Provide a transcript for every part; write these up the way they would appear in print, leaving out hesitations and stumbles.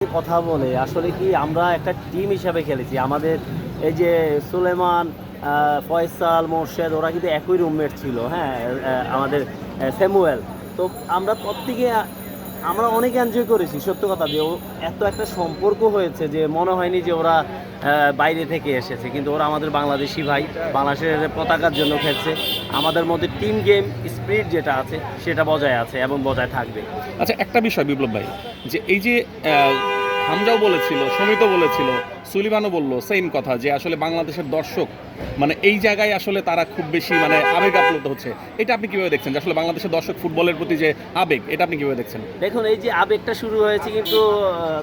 কথা বলে আসলে কি আমরা একটা টিম হিসাবে খেলেছি। আমাদের এই যে সুলেমান, ফয়সাল, মোর্শেদ ওরা কিন্তু একই রুমমেট ছিল। হ্যাঁ, আমাদের স্যামুয়েল। তো আমরা প্রত্যেকে আমরা অনেক এনজয় করেছি সত্য কথা দিয়ে। এত একটা সম্পর্ক হয়েছে যে মনে হয়নি যে ওরা বাইরে থেকে এসেছে, কিন্তু ওরা আমাদের বাংলাদেশি ভাই, বাংলাদেশের পতাকার জন্য খেলছে। আমাদের মধ্যে টিম গেম স্পিরিট যেটা আছে সেটা বজায় আছে এবং বজায় থাকবে। আচ্ছা, একটা বিষয় বিপ্লব ভাই, যে এই যে হামজাও বলেছিল, সমিতও বলেছিল, সুলিমানও বললো সেম কথা, যে আসলে বাংলাদেশের দর্শক মানে এই জায়গায় আসলে তারা খুব বেশি মানে আবেগ আপ্লুত হচ্ছে। এটা আপনি কিভাবে দেখছেন, যে আসলে বাংলাদেশের দর্শক ফুটবলের প্রতি যে আবেগ, এটা আপনি কিভাবে দেখছেন? দেখুন, এই যে আবেগটা শুরু হয়েছে কিন্তু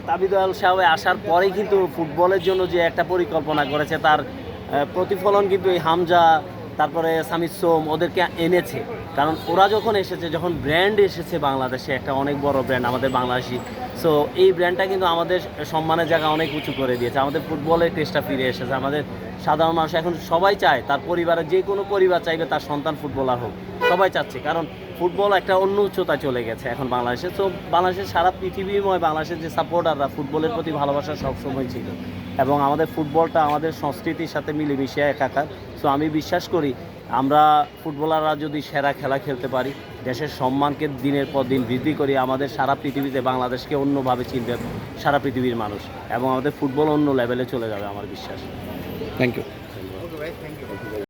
তাবিদ আল সাহেব আসার পরেই কিন্তু ফুটবলের জন্য যে একটা পরিকল্পনা করেছে তার প্রতিফলন কিন্তু এই হামজা, তারপরে সামিদ সোম ওদেরকে এনেছে। কারণ ওরা যখন এসেছে, যখন ব্র্যান্ড এসেছে বাংলাদেশে, একটা অনেক বড় ব্র্যান্ড আমাদের বাংলাদেশি। সো এই ব্র্যান্ডটা কিন্তু আমাদের সম্মানের জায়গা অনেক উঁচু করে দিয়েছে। আমাদের ফুটবলের টেস্টটা ফিরে এসেছে। আমাদের সাধারণ মানুষ এখন সবাই চায়, তার পরিবারের যে কোনো পরিবার চাইবে তার সন্তান ফুটবলার হোক, সবাই চাচ্ছে। কারণ ফুটবল একটা অন্য উচ্চতায় চলে গেছে এখন বাংলাদেশে। তো বাংলাদেশের সারা পৃথিবীময় বাংলাদেশের যে সাপোর্টাররা, ফুটবলের প্রতি ভালোবাসা সবসময় ছিল এবং আমাদের ফুটবলটা আমাদের সংস্কৃতির সাথে মিলেমিশে একাকার। সো আমি বিশ্বাস করি আমরা ফুটবলাররা যদি সেরা খেলা খেলতে পারি, দেশের সম্মানকে দিনের পর দিন বৃদ্ধি করি, আমাদের সারা পৃথিবীতে বাংলাদেশকে অন্যভাবে চিনবে সারা পৃথিবীর মানুষ এবং আমাদের ফুটবল অন্য লেভেলে চলে যাবে আমার বিশ্বাস। Thank you.